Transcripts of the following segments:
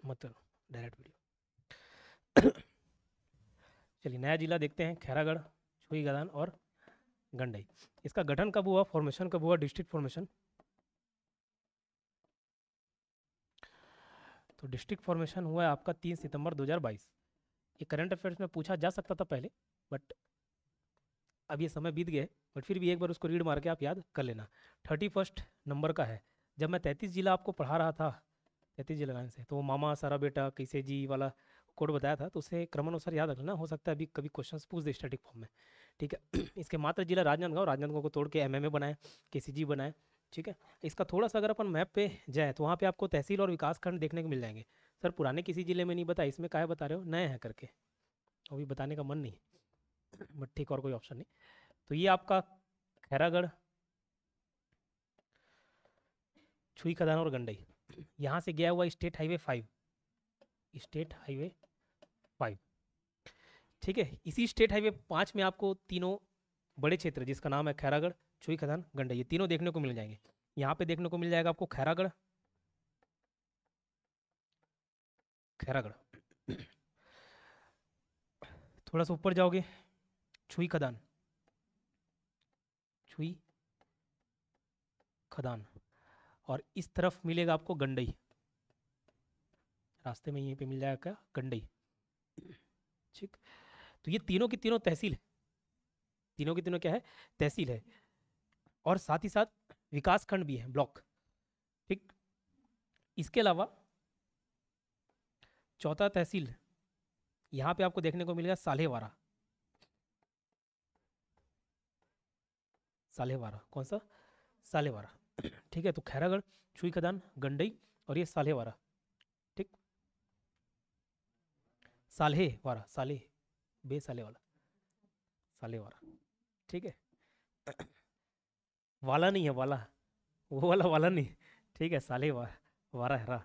मत direct video. चलिए नया जिला देखते हैं, खैरागढ़, छुई गदान और गंडई। इसका गठन कब हुआ, फॉर्मेशन कब हुआ, डिस्ट्रिक्ट फॉर्मेशन। तो डिस्ट्रिक्ट फॉर्मेशन हुआ है आपका 3 सितंबर 2022। ये करंट अफेयर्स में पूछा जा सकता था पहले, बट अब ये समय बीत गया है, बट फिर भी एक बार उसको रीड मार के आप याद कर लेना। 31 नंबर का है। जब मैं 33 जिला आपको पढ़ा रहा था, 33 जिला लाइन से, तो वो मामा सारा बेटा कैसे जी वाला कोड बताया था, तो उसे क्रमानुसार याद रखना। हो सकता है अभी कभी क्वेश्चंस पूछ दे स्टैटिक फॉर्म में, ठीक है। इसके मात्र जिला राजनांदगांव, राजनांदगांव को तोड़ के एमएमए बनाए, केसीजी बनाए, ठीक है। इसका थोड़ा सा अगर अपन मैप पे जाए तो वहाँ पे आपको तहसील और विकास खंड देखने को मिल जाएंगे। सर पुराने किसी जिले में नहीं बताया, इसमें काहे बता रहे हो, नए हैं करके, अभी बताने का मन नहीं, बट ठीक और कोई ऑप्शन नहीं। तो ये आपका खैरागढ़, छुई खदान और गंडई, यहाँ से गया हुआ स्टेट हाईवे 5, स्टेट हाईवे 5, ठीक है। इसी स्टेट हाईवे 5 में आपको तीनों बड़े क्षेत्र जिसका नाम है खैरागढ़, छुई खदान, गंडई, ये तीनों देखने को मिल जाएंगे। यहाँ पे देखने को मिल जाएगा आपको खैरागढ़, खैरागढ़। थोड़ा सा ऊपर जाओगे, छुई खदान, छुई खदान, और इस तरफ मिलेगा आपको गंडई, रास्ते में यहीं पे मिल जाएगा क्या, गंडई, ठीक। तो ये तीनों की तीनों तहसील है, तीनों की तीनों क्या है, तहसील है, और साथ ही साथ विकास खंड भी है, ब्लॉक, ठीक। इसके अलावा चौथा तहसील यहाँ पे आपको देखने को मिलेगा साल्हेवारा, साल्हेवारा, कौन सा, साल्हेवारा, ठीक है। तो खैरागढ़, छुई खदान, गंडई और ये साल्हेवारा, ठीक। साल्हेवारा, साले, बेसाले वाला, साल्हेवारा, ठीक है। वाला नहीं है, वाला, वो वाला वाला नहीं, ठीक है, साल्हेवारा, वारा है रा।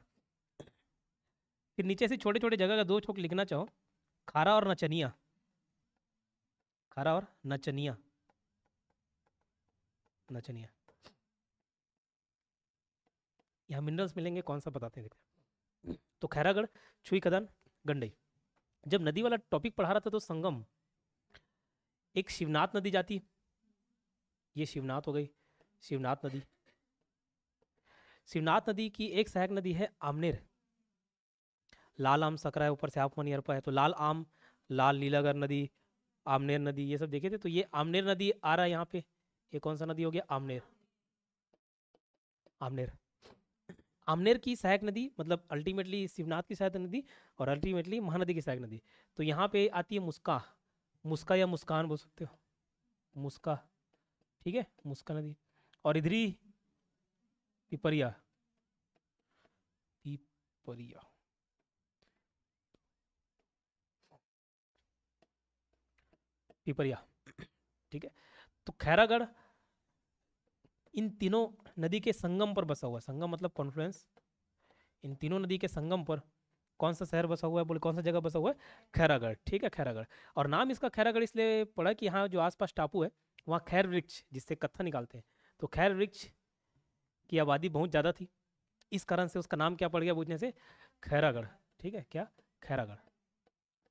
फिर नीचे से छोटे छोटे जगह का दो ठोक लिखना चाहो, खारा और नचनिया, खारा और नचनिया, नचनिया, यहाँ मिनरल्स मिलेंगे, कौन सा बताते हैं देखते हैं। तो खैरागढ़, छुई खदान, गंडई। जब नदी वाला टॉपिक पढ़ा रहा था तो संगम, एक शिवनाथ नदी जाती, ये शिवनाथ हो गई, शिवनाथ नदी, शिवनाथ नदी की एक सहायक नदी है आमनेर, लाल आम सकरा है, ऊपर से हाफ मनियरपा है, तो लाल आम, लाल नीलागर नदी, आमनेर नदी, ये सब देखे थे। तो ये आमनेर नदी आ रहा है यहाँ पे, ये कौन सा नदी हो गया, आमनेर, आमनेर, आमनेर की सहायक नदी, मतलब अल्टीमेटली शिवनाथ की सहायक नदी और अल्टीमेटली महानदी की सहायक नदी। तो यहाँ पे आती है मुस्का, मुस्का या मुस्कान बोल सकते हो, मुस्का, ठीक है, मुस्का नदी। और इधर ही पिपरिया, पिपरिया, पिपरिया, ठीक है। तो खैरागढ़ इन तीनों नदी के संगम पर बसा हुआ है, संगम मतलब कॉन्फ्लुएंस, इन तीनों नदी के संगम पर कौन सा शहर बसा हुआ है, बोले कौन सा जगह बसा हुआ है, खैरागढ़, ठीक है, खैरागढ़। और नाम इसका खैरागढ़ इसलिए पड़ा कि यहाँ जो आसपास टापू है वहाँ खैर वृक्ष, जिससे कत्था निकालते हैं, तो खैर वृक्ष की आबादी बहुत ज़्यादा थी, इस कारण से उसका नाम क्या पड़ गया पूछने से, खैरागढ़, ठीक है, क्या, खैरागढ़।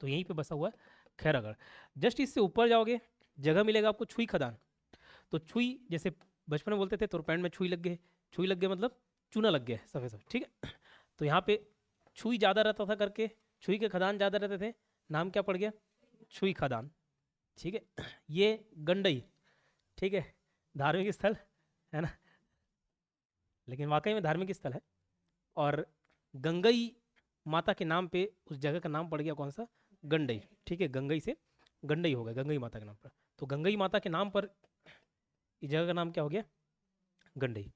तो यहीं पे बसा हुआ है खैरागढ़। जस्ट इससे ऊपर जाओगे, जगह मिलेगा आपको छुई खदान। तो छुई, जैसे बचपन में बोलते थे तुर पैंट में छुई लग गए, छुई लग गए मतलब चूना लग गया सफ़ेद सफ़ेद, ठीक है। तो यहाँ पे छुई ज़्यादा रहता था करके, छुई के खदान ज़्यादा रहते थे, नाम क्या पड़ गया, छुई खदान, ठीक है। ये गंडई, ठीक है, धार्मिक स्थल है ना, लेकिन वाकई में धार्मिक स्थल है। और गंगई माता के नाम पे उस जगह का नाम पड़ गया कौन सा, गंडई, ठीक है, गंगई से गंडई हो गया, गंगई माता के नाम पर। तो गंगई माता के नाम पर इस जगह का नाम क्या हो गया, गंडई।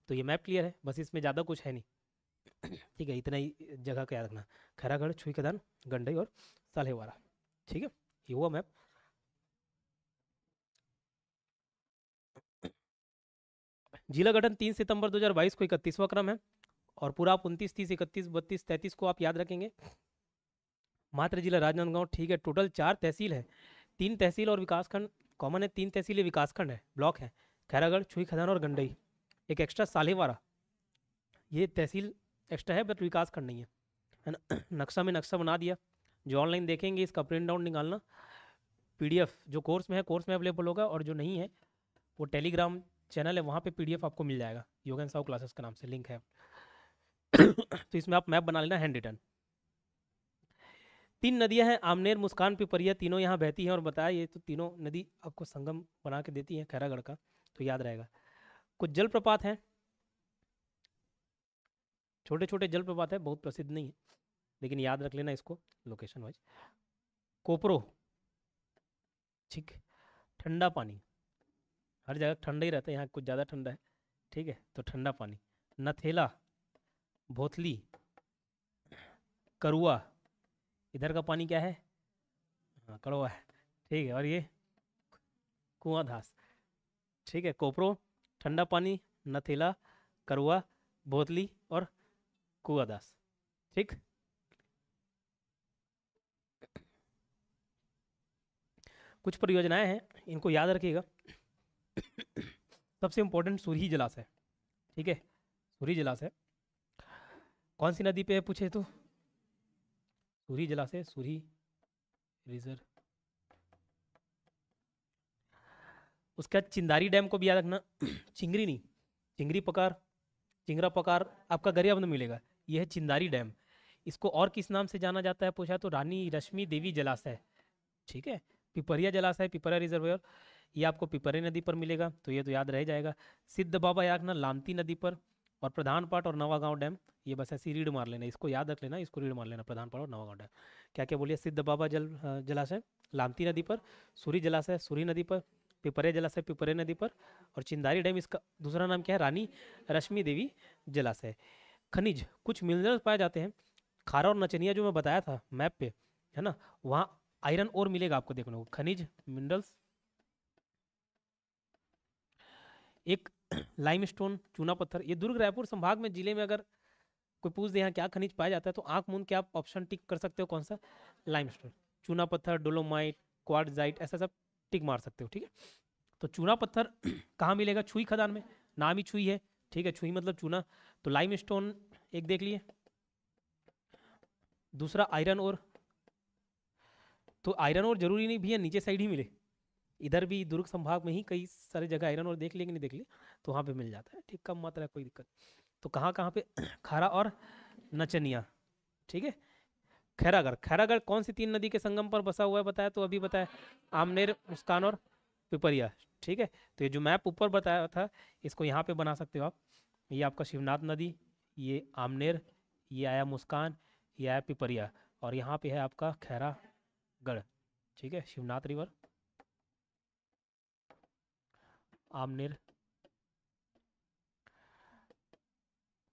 तो ये मैप क्लियर है, बस इसमें ज़्यादा कुछ है नहीं, ठीक है, इतना ही जगह का याद रखना, खैरागढ़, छुई खदान, गंडई और साल्हेवारा, ठीक है, ये हुआ मैप। जिला गठन 3 सितंबर 2022 को 31वां क्रम है, और पूरा आप 29, 30, 31, 32, 33 को आप याद रखेंगे। मात्र जिला राजनांदगांव, ठीक है। टोटल 4 तहसील है, 3 तहसील और विकासखंड कॉमन है, 3 तहसील विकासखंड है, ब्लॉक है, खैरागढ़, छुई खदान और गंडई। एक एक्स्ट्रा साल्हेवारा, ये तहसील एक्स्ट्रा है बट विकासखंड नहीं है। है ना। नक्शा में नक्शा बना दिया। जो ऑनलाइन देखेंगे इसका प्रिंट आउट निकालना, पीडीएफ जो कोर्स में है कोर्स में अवेलेबल होगा, और जो नहीं है वो टेलीग्राम चैनल है वहाँ पे पीडीएफ आपको मिल जाएगा, योगेन साहू क्लासेस के नाम से लिंक है। तो इसमें आप मैप बना लेना हैंड रिटन। 3 नदियां हैं, आमनेर, मुस्कान, पिपरिया, तीनों यहाँ बहती हैं, और बताया ये तो तीनों नदी आपको संगम बना के देती हैं खैरागढ़ का, तो याद रहेगा। कुछ जलप्रपात हैं, छोटे छोटे जलप्रपात है, बहुत प्रसिद्ध नहीं है, लेकिन याद रख लेना इसको लोकेशन वाइज। कोपरो, ठीक, ठंडा पानी, हर जगह ठंडा ही रहता है, यहाँ कुछ ज़्यादा ठंडा है, ठीक है, तो ठंडा पानी। नथेला, भोथली, करुआ, इधर का पानी क्या है, हाँ कड़वा है, ठीक है, और ये कुआंधास, ठीक है। कोपरो, ठंडा पानी, नथेला, करुआ, भोतली और कुआदास, ठीक। कुछ परियोजनाएं हैं, इनको याद रखिएगा। सबसे इंपॉर्टेंट सूरी जलाशय, ठीक है, सूरी जलाशय कौन सी नदी पे है पूछे तो सूरी जलाशय, सूरी रिजर्व। उसका चिंदारी डैम को भी याद रखना। चिंगरी नहीं, चिंगरी पकार, चिंगरा पकार आपका गरियाबंद में मिलेगा, यह है चिंदारी डैम। इसको और किस नाम से जाना जाता है पूछा तो रानी रश्मि देवी जलाशय, ठीक है। पिपरिया जलाशय, पिपरिया रिजर्वायर, ये आपको पिपरे नदी पर मिलेगा, तो ये तो याद रह जाएगा। सिद्ध बाबा यागना लामती नदी पर, और प्रधान पाट और नवागांव डैम, ये बस ऐसी रीड मार लेना, इसको याद रख लेना, इसको रीड मार लेना, प्रधान पाट और नवागांव डैम। क्या क्या बोलिए, सिद्ध बाबा जलाशय लामती नदी पर, सूरी जलाशय सूरी नदी पर, पिपरे जलाशय पिपरे नदी पर, और चिंदारी डैम इसका दूसरा नाम क्या है, रानी रश्मि देवी जलाशय। खनिज, कुछ मिनरल्स पाए जाते हैं, खारा और नचनिया जो मैं बताया था मैप पे, है ना, वहाँ आयरन और मिलेगा आपको देखने को। खनिज मिनरल्स, एक लाइमस्टोन चूना पत्थर, ये दुर्ग रायपुर संभाग में जिले में अगर कोई पूछ दे यहाँ क्या खनिज पाया जाता है तो आंख मूंद के आप ऑप्शन टिक कर सकते हो, कौन सा, लाइमस्टोन, चूना पत्थर, डोलोमाइट, क्वार्टजाइट, ऐसा सब टिक मार सकते हो, ठीक है। तो चूना पत्थर कहाँ मिलेगा, छुई खदान में, नाम ही छुई है, ठीक है, छुई मतलब चूना। तो लाइमस्टोन एक देख लिए, दूसरा आयरन और, तो आयरन और जरूरी नहीं भैया नीचे साइड ही मिले, इधर भी दुर्ग संभाग में ही कई सारी जगह आयरन और देख लिए कि नहीं देख लिए, तो वहाँ पे मिल जाता है, ठीक, कम मात्रा है, कोई दिक्कत। तो कहाँ कहाँ पे, खारा और नचनिया, ठीक है। खैरागढ़, खैरागढ़ कौन सी 3 नदी के संगम पर बसा हुआ है बताया तो अभी बताया, आमनेर, मुस्कान और पिपरिया, ठीक है। तो ये जो मैप ऊपर बताया था इसको यहाँ पे बना सकते हो आप, ये आपका शिवनाथ नदी, ये आमनेर, ये आया मुस्कान, ये आया पिपरिया, और यहाँ पे है आपका खैरागढ़, ठीक है। शिवनाथ रिवर, आमनेर,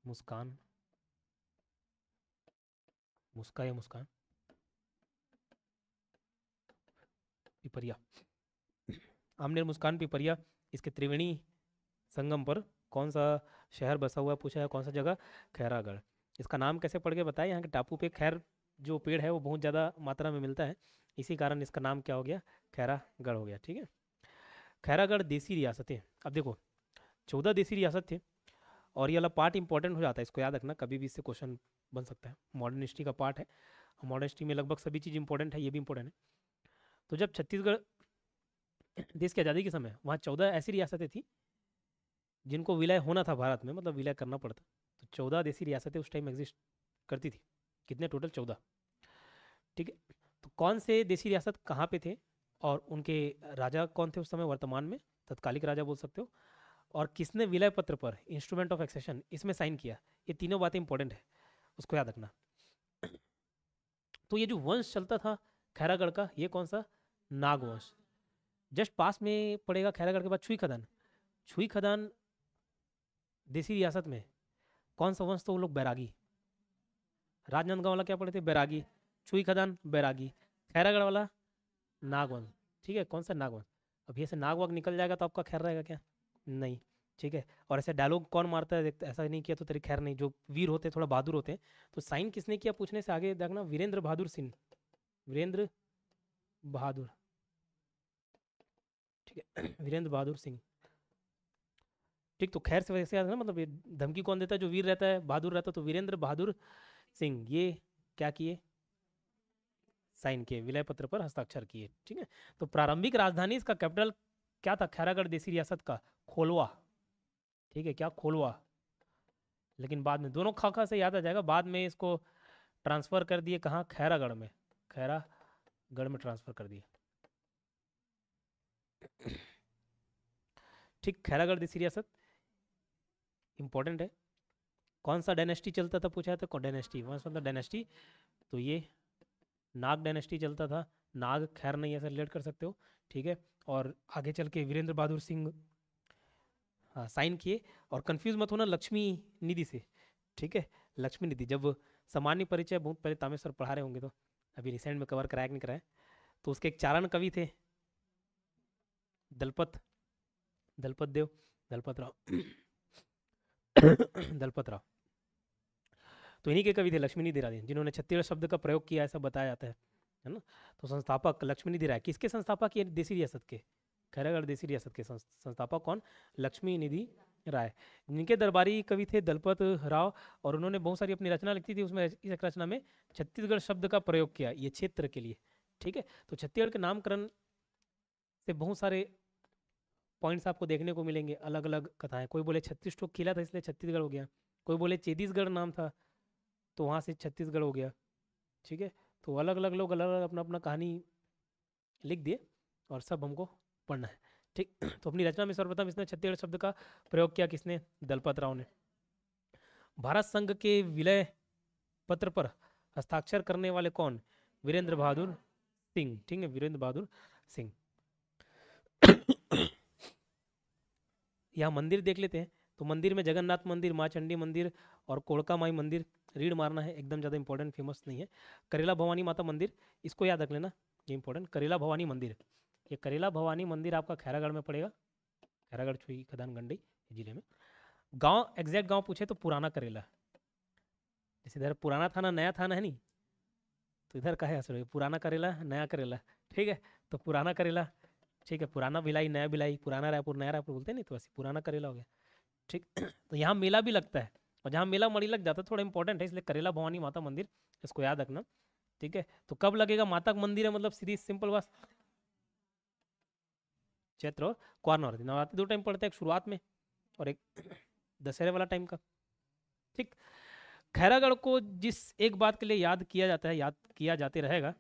मुस्कान, मुस्का या मुस्कान, पिपरिया, आमनेर, मुस्कान, पिपरिया, इसके त्रिवेणी संगम पर कौन सा शहर बसा हुआ है पूछा है, कौन सा जगह, खैरागढ़। इसका नाम कैसे पढ़ के बताया, यहाँ के टापू पे खैर जो पेड़ है वो बहुत ज़्यादा मात्रा में मिलता है, इसी कारण इसका नाम क्या हो गया, खैरागढ़ हो गया, ठीक है। खैरागढ़ देसी रियासतें, अब देखो 14 देसी रियासत थे, और ये वाला पार्ट इंपॉर्टेंट हो जाता है, इसको याद रखना, कभी भी इससे क्वेश्चन बन सकता है, मॉडर्न हिस्ट्री का पार्ट है, मॉडर्न हिस्ट्री में लगभग सभी चीज़ इंपॉर्टेंट है, ये भी इंपॉर्टेंट है। तो जब छत्तीसगढ़ देश की आज़ादी के समय वहाँ 14 ऐसी रियासतें थी जिनको विलय होना था भारत में, मतलब विलय करना पड़ता, तो 14 देसी रियासतें उस टाइम एग्जिस्ट करती थी, कितने टोटल, 14, ठीक है। तो कौन से देसी रियासत कहाँ पे थे, और उनके राजा कौन थे उस समय, वर्तमान में तत्कालिक राजा बोल सकते हो, और किसने विलय पत्र पर, इंस्ट्रूमेंट ऑफ एक्सेशन, इसमें साइन किया, ये तीनों बातें इंपॉर्टेंट है, उसको याद रखना। तो ये जो वंश चलता था खैरागढ़ का, ये कौन सा, नागवंश। जस्ट पास में पड़ेगा खैरागढ़ के बाद छुई खदान, छुई खदान देसी रियासत में कौन सा वंश, तो वो लोग बैरागी, राजनांदगांव वाला क्या पढ़े थे, बैरागी, छुई खदान बैरागी, खैरागढ़ वाला नागवंश, ठीक है, कौन सा, नागवंश। अब ये से नाग वाग निकल जाएगा तो आपका खैर रहेगा क्या, नहीं, ठीक है। और ऐसे डायलॉग कौन मारता है, देखते ऐसा नहीं किया तो तेरी खैर नहीं, जो वीर होते हैं थोड़ा बहादुर होते हैं, तो साइन किसने किया पूछने से आगे देखना, वीरेंद्र बहादुर सिंह, वीरेंद्र बहादुर, ठीक है, वीरेंद्र बहादुर सिंह, ठीक। तो खैर से वैसे याद है ना, मतलब ये धमकी कौन देता है, जो वीर रहता है, बहादुर रहता है, तो वीरेंद्र बहादुर सिंह, ये क्या किए, साइन किए, विलय पत्र पर हस्ताक्षर किए। ठीक है, तो प्रारंभिक राजधानी इसका कैपिटल क्या था, खैरागढ़ देसी रियासत का खोलवा। ठीक है, क्या खोलवा, लेकिन बाद में दोनों खाका से याद आ जाएगा, बाद में इसको ट्रांसफर कर दिए कहाँ, खैरागढ़ में, खैरागढ़ में ट्रांसफर कर दिए। ठीक, खैरागढ़ देसी रियासत इंपॉर्टेंट है। कौन सा डायनेस्टी चलता था पूछा था, कौन डायनेस्टी, वंश मतलब डायनेस्टी, तो ये नाग डायनेस्टी चलता था। नाग खैर नहीं ऐसा रिलेट कर सकते हो। ठीक है, और आगे चल के वीरेंद्र बहादुर सिंह हाँ साइन किए। और कंफ्यूज मत होना लक्ष्मी निधि से। ठीक है, लक्ष्मी निधि, जब सामान्य परिचय बहुत पहले तामेश्वर पढ़ा रहे होंगे तो, अभी रिसेंट में कवर कराया कि नहीं कराया, तो उसके एक चारण कवि थे दलपत देव, दलपत राव दलपत राव, तो इन्हीं के कवि थे लक्ष्मीनिधि राय, जिन्होंने छत्तीसगढ़ शब्द का प्रयोग किया ऐसा बताया जाता है ना। तो संस्थापक लक्ष्मीनिधि राय, किसके संस्थापक, ये देसी रियासत के, खैरागढ़ देसी रियासत के संस्थापक कौन, लक्ष्मीनिधि राय। जिनके दरबारी कवि थे दलपत राव, और उन्होंने बहुत सारी अपनी रचना लिखी थी, उसमें इस रचना में छत्तीसगढ़ शब्द का प्रयोग किया ये क्षेत्र के लिए। ठीक है, तो छत्तीसगढ़ के नामकरण से बहुत सारे पॉइंट्स आपको देखने को मिलेंगे, अलग अलग कथाएं। कोई बोले 36 ठोक किला था इसलिए छत्तीसगढ़ हो गया, कोई बोले चेदीसगढ़ नाम था तो वहाँ से छत्तीसगढ़ हो गया। ठीक है, तो अलग अलग लोग अलग अलग अपना अपना कहानी लिख दिए और सब हमको पढ़ना है। ठीक, तो अपनी रचना में सर्वप्रथम इसने छत्तीसगढ़ शब्द का प्रयोग किया, किसने, दलपत राव ने। भारत संघ के विलय पत्र पर हस्ताक्षर करने वाले कौन, वीरेंद्र बहादुर सिंह। ठीक है, वीरेंद्र बहादुर सिंह। यहाँ मंदिर देख लेते हैं, तो मंदिर में जगन्नाथ मंदिर, माँ चंडी मंदिर और कोड़का माई मंदिर, रीड मारना है, एकदम ज़्यादा इंपॉर्टेंट फेमस नहीं है। करेला भवानी माता मंदिर, इसको याद रख लेना, ये इंपॉर्टेंट, करेला भवानी मंदिर। ये करेला भवानी मंदिर आपका खैरागढ़ में पड़ेगा, खैरागढ़ छुई खदान गंडई जिले में। गांव, एग्जैक्ट गांव पूछे तो पुराना करेला, जैसे इधर पुराना थाना नया थाना है नहीं, तो इधर का है असर पुराना करेला नया करेला। ठीक है, तो पुराना करेला, ठीक है, पुराना भिलाई नया भिलाई, पुराना रायपुर नया रायपुर बोलते हैं नहीं, तो वैसे पुराना करेला हो गया। ठीक, तो यहाँ मेला भी लगता है, और जहाँ मेला मड़ी लग जाता है थोड़ा इंपॉर्टेंट है, इसलिए करेला भवानी माता मंदिर इसको याद रखना। ठीक है, तो कब लगेगा, माता का मंदिर है मतलब सीधी सिंपल बस, चैत्र और क्वार नवरात्रि, नवरात्रि 2 टाइम पड़ता है, एक शुरुआत में और एक दशहरे वाला टाइम का। ठीक, खैरागढ़ को जिस एक बात के लिए याद किया जाता है, याद किया जाते रहेगा,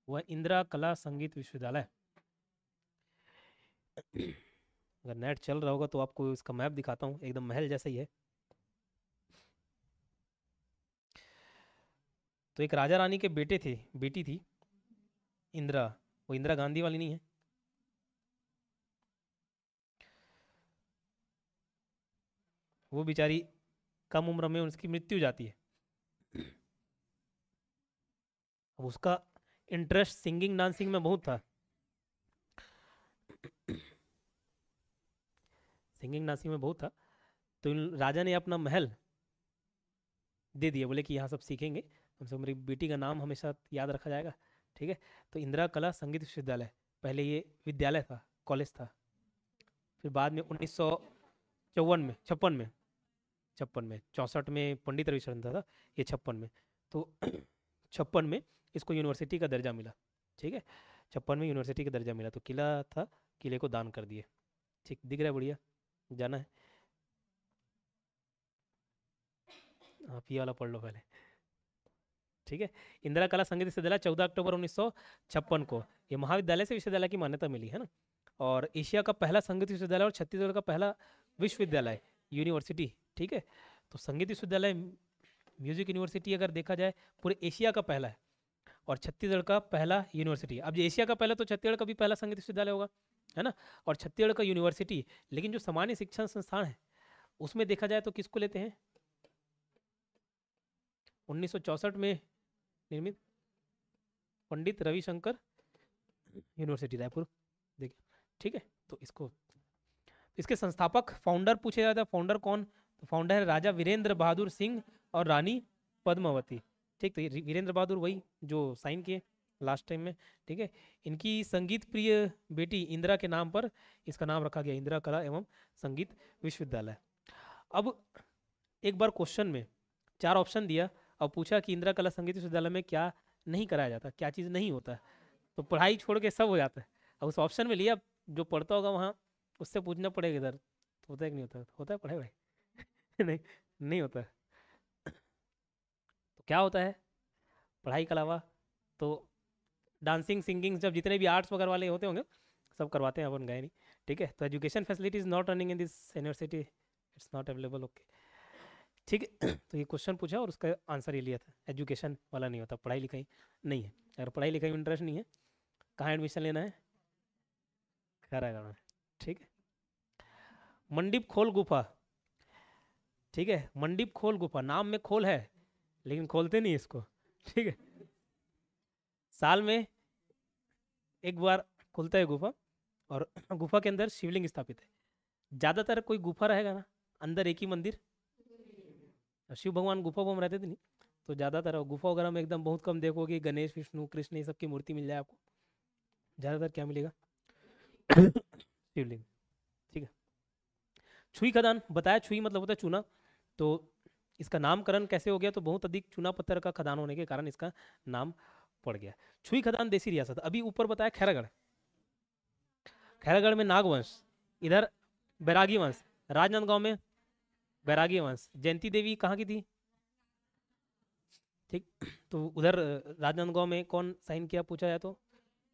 वह इंदिरा कला संगीत विश्वविद्यालय। अगर नेट चल रहा होगा तो आपको इसका मैप दिखाता हूँ, एकदम महल जैसा ही है। तो एक राजा रानी के बेटे थे, बेटी थी इंदिरा, वो इंदिरा गांधी वाली नहीं है, वो बेचारी कम उम्र में उसकी मृत्यु जाती है। अब उसका इंटरेस्ट सिंगिंग डांसिंग में बहुत था, सिंगिंग डांसिंग में बहुत था, तो राजा ने अपना महल दे दिया, बोले कि यहाँ सब सीखेंगे, हमसे मेरी बेटी का नाम हमेशा याद रखा जाएगा। ठीक है, तो इंदिरा कला संगीत विश्वविद्यालय, पहले ये विद्यालय था, कॉलेज था, फिर बाद में 1954 में, 56 में 64 में पंडित रविशरण था, ये 56 में, तो 56 में इसको यूनिवर्सिटी का दर्जा मिला। ठीक है, 56 में यूनिवर्सिटी का दर्जा मिला, तो किला था, किले को दान कर दिए। ठीक, दिख रहा है, बढ़िया, जाना है आप ये वाला पढ़ लो पहले। ठीक है, इंदिरा कला संगीत विश्वविद्यालय 14 अक्टूबर 1956 को, ये महाविद्यालय से विश्वविद्यालय की मान्यता मिली है ना, और एशिया का पहला संगीत विश्वविद्यालय और छत्तीसगढ़ का पहला विश्वविद्यालय, यूनिवर्सिटी। ठीक है, तो संगीत विश्वविद्यालय, म्यूजिक यूनिवर्सिटी अगर देखा जाए पूरे एशिया का पहला है, और छत्तीसगढ़ का पहला यूनिवर्सिटी। अब जो एशिया का पहला, तो छत्तीसगढ़ का भी पहला संगीत विश्वविद्यालय होगा, है ना, और छत्तीसगढ़ का यूनिवर्सिटी। लेकिन जो सामान्य शिक्षण संस्थान है उसमें देखा जाए तो किसको लेते हैं, 1964 में निर्मित पंडित रविशंकर यूनिवर्सिटी रायपुर, देखिए। ठीक है, तो इसके संस्थापक, फाउंडर पूछे जाता है, फाउंडर कौन, तो फाउंडर है राजा वीरेंद्र बहादुर सिंह और रानी पद्मावती। ठीक, तो वीरेंद्र बहादुर वही जो साइन किए लास्ट टाइम में। ठीक है, इनकी संगीत प्रिय बेटी इंदिरा के नाम पर इसका नाम रखा गया, इंदिरा कला एवं संगीत विश्वविद्यालय। अब एक बार क्वेश्चन में 4 ऑप्शन दिया, और पूछा कि इंदिरा कला संगीत विश्वविद्यालय में क्या नहीं कराया जाता, क्या चीज़ नहीं होता है, तो पढ़ाई छोड़ के सब हो जाता है। अब उस ऑप्शन में लिया, जो पढ़ता होगा वहाँ उससे पूछना पड़ेगा इधर, तो होता है कि नहीं होता, होता है पढ़ाई भाई? नहीं, नहीं होता है। तो क्या होता है पढ़ाई के अलावा? तो डांसिंग सिंगिंग, जब जितने भी आर्ट्स वगैरह वाले होते होंगे सब करवाते हैं, अपन गए नहीं। ठीक है, तो education facility is not running in this university, it's not available, okay. ठीक है। तो ये क्वेश्चन पूछा और उसका आंसर ये लिया था, एजुकेशन वाला नहीं होता, पढ़ाई लिखाई नहीं है। अगर पढ़ाई लिखाई में इंटरेस्ट नहीं है, कहाँ एडमिशन लेना है? खैरागढ़ में। ठीक है। मंडीप खोल गुफा, ठीक है, मंडीप खोल गुफा, नाम में खोल है लेकिन खोलते नहीं इसको। ठीक है। साल में एक बार खुलता है गुफा, और गुफा के अंदर शिवलिंग स्थापित है। ज्यादातर कोई गुफा रहेगा ना, अंदर एक ही मंदिर, शिव भगवान गुफा में रहते थे नहीं, तो ज्यादातर गुफा वगैरह में एकदम बहुत कम देखोगे गणेश विष्णु कृष्ण ये सब की मूर्ति मिल जाए आपको। ज्यादातर क्या मिलेगा? शिवलिंग। ठीक है। छुई खदान बताया, छुई मतलब होता है चूना, तो इसका नामकरण कैसे हो गया? तो बहुत अधिक चूना पत्थर का खदान होने के कारण इसका नाम पड़ गया। छुई खदान देसी रियासत, अभी ऊपर बताया खैरागढ़, खैरागढ़ में नागवंश, इधर बैरागी वंश, राजनांदगांव में बैरागी वंश। जयंती देवी कहाँ की थी? ठीक, तो उधर राजनांदगांव में कौन साइन किया पूछा जाए तो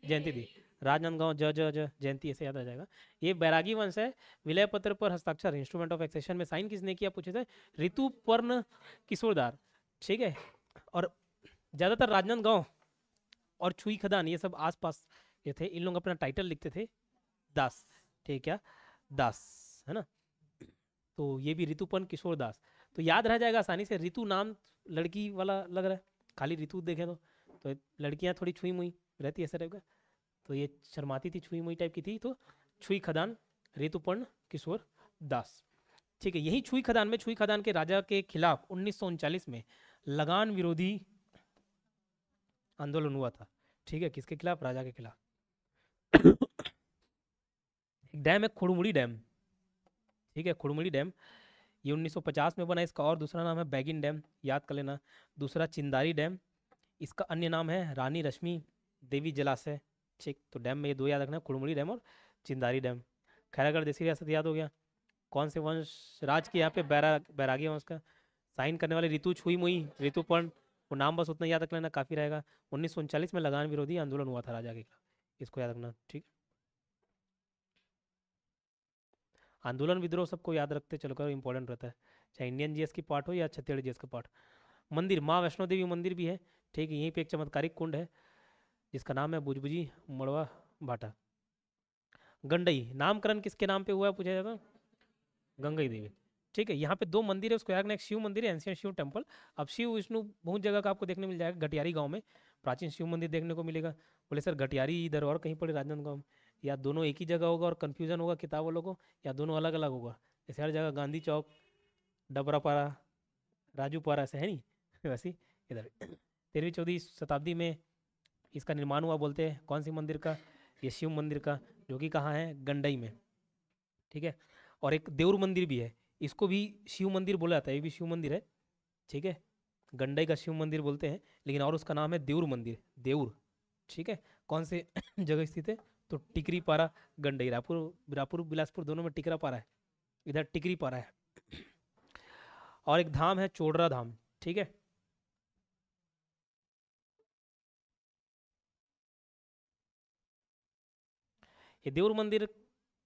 जयंती दी। राजनांदगांव ज ज ज जयंती, ऐसे याद आ जाएगा। ये बैरागी वंश है। विलय पत्र पर हस्ताक्षर, इंस्ट्रूमेंट ऑफ एक्सेशन में साइन किसने किया पूछे थे? ऋतुपर्ण किशोरदार। ठीक है। और ज्यादातर राजनांदगांव और छुई खदान ये सब आसपास ये थे, इन लोग अपना टाइटल लिखते थे दास। ठीक है, क्या दास, है ना? तो ये भी ऋतुपर्ण किशोर दास, तो याद रह जाएगा आसानी से। ऋतु नाम लड़की वाला लग रहा है, खाली ऋतु देखें तो लड़कियां थोड़ी छुई मुई रहती है ऐसा टाइप का, तो ये शर्माती थी, छुई मुई टाइप की थी, तो छुई खदान ऋतुपर्ण किशोर दास। ठीक है। यही छुई खदान में, छुई खदान के राजा के खिलाफ 1939 में लगान विरोधी आंदोलन हुआ था। ठीक है, किसके खिलाफ? राजा के खिलाफ। एक डैम है खुड़मुड़ी डैम, ठीक है, खुड़मुड़ी डैम, ये 1950 में बना। इसका और दूसरा नाम है बैगिन डैम, याद कर लेना। दूसरा चिंदारी डैम, इसका अन्य नाम है रानी रश्मि देवी जलाशय। ठीक, तो डैम में ये दो याद रखना, खुड़मुड़ी डैम और चिंदारी डैम। खैरागढ़ देसी रियासत याद हो गया। कौन से वंश राज के यहाँ पे? बैरागी वंश का। साइन करने वाले ऋतु छुई मुई ऋतुपर्ण, वो नाम बस उतना याद रख लेना, काफी रहेगा। 1939 में लगान विरोधी आंदोलन हुआ था राजा के खिलाफ, इसको याद रखना। ठीक, आंदोलन विद्रोह सबको याद रखते चलो कर, इंपॉर्टेंट रहता है, चाहे इंडियन जीएस की पार्ट हो या छत्तीसगढ़ जीएस का पार्ट। मंदिर, माँ वैष्णो देवी मंदिर भी है। ठीक है, यहीं पे एक चमत्कारिक कुंड है जिसका नाम है बुजबुजी मड़वा भाटा। गंडई, नामकरण किसके नाम पे हुआ है पूछा जाता? गंगई देवी। ठीक है, यहाँ पे दो मंदिर है, उसको याद रखना, एक शिव मंदिर है, एंशियंट शिव टेम्पल। अब शिव विष्णु बहुत जगह का आपको देखने मिल जाएगा। घटियारी गांव में प्राचीन शिव मंदिर देखने को मिलेगा। बोले सर घटियारी इधर और कहीं पड़े राजनांदगांव में? या दोनों एक ही जगह होगा और कन्फ्यूजन होगा किताब वालों को, या दोनों अलग अलग होगा? जैसे हर जगह गांधी चौक, डबरापारा, राजूपारा ऐसे है नहीं वैसे ही इधर 13वीं 14वीं शताब्दी में इसका निर्माण हुआ। बोलते हैं कौन सी मंदिर का? ये शिव मंदिर का, जो कि कहाँ है? गंडई में। ठीक है। और एक देउर मंदिर भी है, इसको भी शिव मंदिर बोला जाता है, ये भी शिव मंदिर है। ठीक है, गंडई का शिव मंदिर बोलते हैं, लेकिन और उसका नाम है देउर मंदिर, देउर। ठीक है, कौन से जगह स्थित है? तो टिकरी पारा गंडई, रायपुर, रायपुर बिलासपुर दोनों में टिकरा पारा है, इधर टिकरी पारा है। और एक धाम है चोडरा धाम। ठीक है, ये देउर मंदिर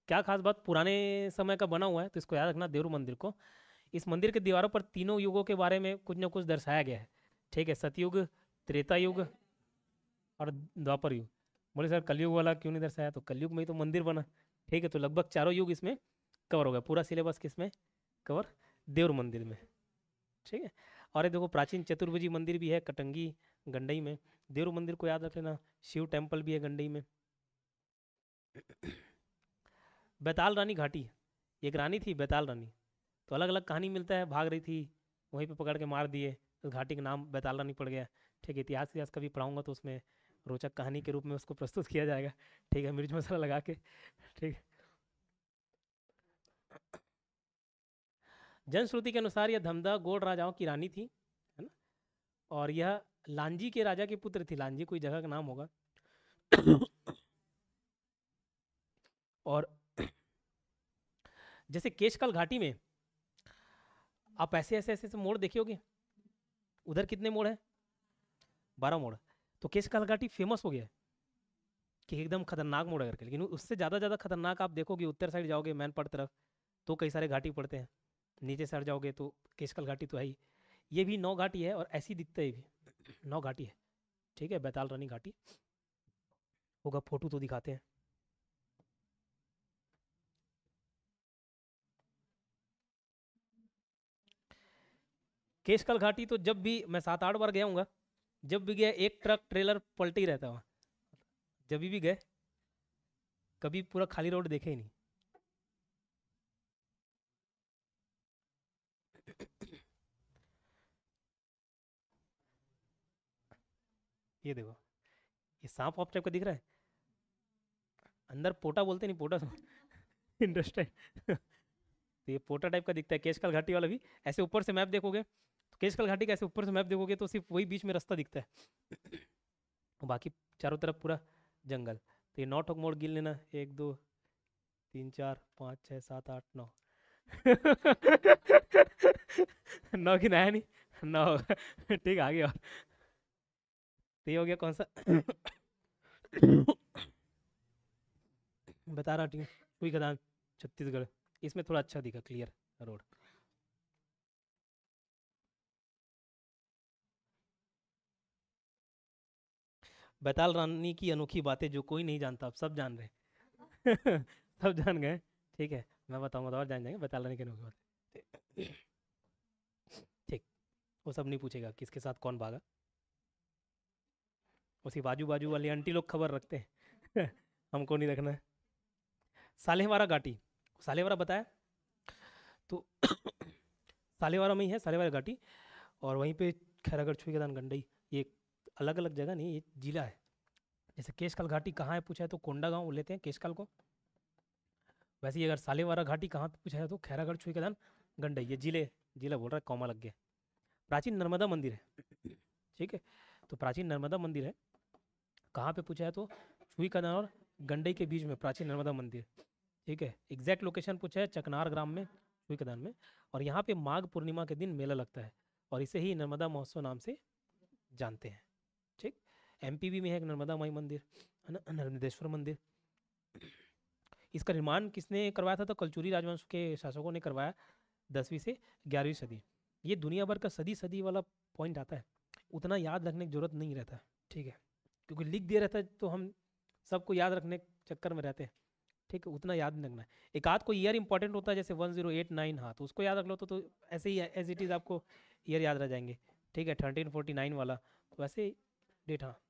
क्या खास बात, पुराने समय का बना हुआ है, तो इसको याद रखना देउर मंदिर को। इस मंदिर के दीवारों पर तीनों युगों के बारे में कुछ न कुछ दर्शाया गया है। ठीक है, सतयुग, त्रेता युग और द्वापर युग। बोले सर कलयुग वाला क्यों नहीं दर्शाया? तो कलयुग में ही तो मंदिर बना। ठीक है, तो लगभग चारों युग इसमें कवर हो गया, पूरा सिलेबस किसमें कवर? देउर मंदिर में। ठीक है। और ये देखो प्राचीन चतुर्भुजी मंदिर भी है कटंगी गंडई में। देउर मंदिर को याद रख लेना। शिव टेम्पल भी है गंडई में। बैताल रानी घाटी, एक रानी थी बैताल रानी, तो अलग अलग कहानी मिलता है, भाग रही थी, वहीं पे पकड़ के मार दिए, उस घाटी का नाम बैताल रानी पड़ गया। ठीक है, इतिहास इतिहास कभी पढ़ाऊंगा तो उसमें रोचक कहानी के रूप में उसको प्रस्तुत किया जाएगा। ठीक है, मिर्च मसाला लगा के। ठीक है। जनश्रुति के अनुसार यह धमदा गोड़ राजाओं की रानी थी, है ना? और यह लांजी के राजा के पुत्र थे। लांजी कोई जगह का नाम होगा। और जैसे केशकाल घाटी में आप ऐसे ऐसे ऐसे ऐसे मोड़ देखे होगे, उधर कितने मोड़ है? 12 मोड़। तो केशकाल घाटी फेमस हो गया है कि एकदम खतरनाक मोड़ है करके, लेकिन उससे ज़्यादा ज़्यादा खतरनाक आप देखोगे उत्तर साइड जाओगे मैनपाट तरफ तो कई सारे घाटी पड़ते हैं, नीचे साइड जाओगे तो केशकाल घाटी तो है ही। ये भी 9 घाटी है और ऐसी दिखता है, ये भी 9 घाटी है। ठीक है, बैताल रानी घाटी होगा, फोटो तो दिखाते हैं। केशकाल घाटी तो जब भी मैं 7-8 बार गया हूँ, जब भी गया एक ट्रक ट्रेलर पलटे ही रहता वहाँ, जब भी गए कभी पूरा खाली रोड देखे ही नहीं। ये देखो, ये सांप वाप टाइप का दिख रहा है, अंदर पोटा बोलते नहीं, पोटा इंटरेस्टेड। तो ये पोटा टाइप का दिखता है केशकाल घाटी वाला भी। ऐसे ऊपर से मैप देखोगे तो केशकाल घाटी का ऐसे ऊपर से मैप देखोगे तो सिर्फ वही बीच में रास्ता दिखता है। बाकी चारों तरफ पूरा जंगल। तो ये 9 ठोक मोड़ गिन लेना, 1 2 3 4 5 6 7 8 9। 9 गिनाया नहीं, 9 ठीक, आगे और। तो ये हो गया कौन सा? बता रहा हूँ, कोई खदान छत्तीसगढ़। इसमें थोड़ा अच्छा दिखा क्लियर रोड। बैताल रानी की अनोखी बातें जो कोई नहीं जानता, अब सब जान रहे हैं। सब जान गए। ठीक है, मैं बताऊंगा तो और जान जाएंगे बैताल रानी की अनोखी बातें। ठीक, वो सब नहीं पूछेगा किसके साथ कौन भागा, उसी बाजू बाजू वाली आंटी लोग खबर रखते हैं। हमको नहीं रखना है। सालेहवारा घाटी, सालेहवारा बताया तो सालेहवारा में ही है सालेहवारा घाटी। और वहीं पे खैरागढ़, छुईगदान, गंडई, ये अलग अलग जगह नहीं, ये जिला है। जैसे केशकाल घाटी कहाँ है पूछा है तो कोंडागांव लेते हैं केशकाल को। वैसे ही अगर सालेहवारा घाटी कहाँ पे पूछा है तो खैरागढ़, छुईगदान, गंडई, ये जिले, जिला बोल रहा है, कौमा लग गया। प्राचीन नर्मदा मंदिर है। ठीक है, तो प्राचीन नर्मदा मंदिर है, कहाँ पे पूछा है तो छुईगदान और गंडई के बीच में प्राचीन नर्मदा मंदिर। ठीक है, एग्जैक्ट लोकेशन पूछा है चकनार ग्राम में, छुईगदान में। और यहाँ पे माघ पूर्णिमा के दिन मेला लगता है और इसे ही नर्मदा महोत्सव नाम से जानते हैं। ठीक, एमपी में है एक नर्मदा माई मंदिर, है ना, नर्मदेश्वर मंदिर। इसका निर्माण किसने करवाया था? तो कलचुरी राजवंश के शासकों ने करवाया, 10वीं से 11वीं सदी। ये दुनिया भर का सदी सदी वाला पॉइंट आता है, उतना याद रखने की जरूरत नहीं रहता। ठीक है, क्योंकि लिख दिया रहता है तो हम सबको याद रखने के चक्कर में रहते हैं। ठीक है, उतना याद नहीं रखना है। एक आध कोई ईयर इंपॉर्टेंट होता है जैसे 1089, हाँ तो उसको याद रख लो तो ऐसे ही एज इट इज़ आपको ईयर याद रह जाएंगे। ठीक है, 1349 वाला तो वैसे डेट, हाँ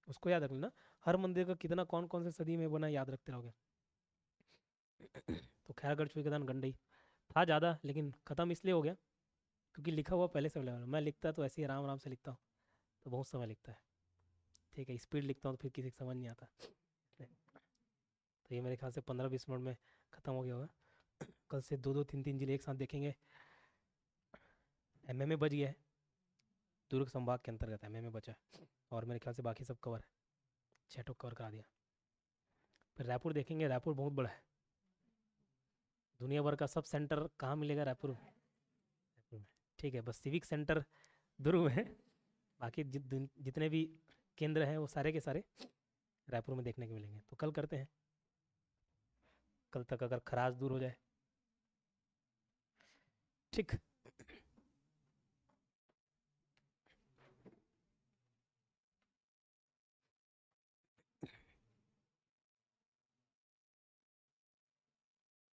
उसको याद रख लेना। हर मंदिर का कितना कौन कौन से सदी में बना याद रखते रहोगे। तो खैरगढ़, छुईगदान, गंडई था ज़्यादा, लेकिन ख़त्म इसलिए हो गया क्योंकि लिखा हुआ पहले से अवेलेबल। मैं लिखता तो ऐसे ही आराम आराम से लिखता हूँ तो बहुत समय लिखता है। ठीक है, स्पीड लिखता हूँ तो फिर किसी को समझ नहीं आता। तो ये मेरे ख्याल से 15-20 मिनट में ख़त्म हो गया होगा। कल से 2-2 3-3 जिले एक साथ देखेंगे। एमएमए बच गया है, दुर्ग संभाग के अंतर्गत एमएमए बचा है, और मेरे ख्याल से बाकी सब कवर है, 6 ठो कवर करा दिया। फिर रायपुर देखेंगे, रायपुर बहुत बड़ा है, दुनिया भर का सब सेंटर कहाँ मिलेगा? रायपुर में, रायपुर में। ठीक है, बस सिविक सेंटर दुर्ग में है, बाकी जितने भी केंद्र हैं वो सारे के सारे रायपुर में देखने को मिलेंगे। तो कल करते हैं, कल तक अगर खराज दूर हो जाए। ठीक।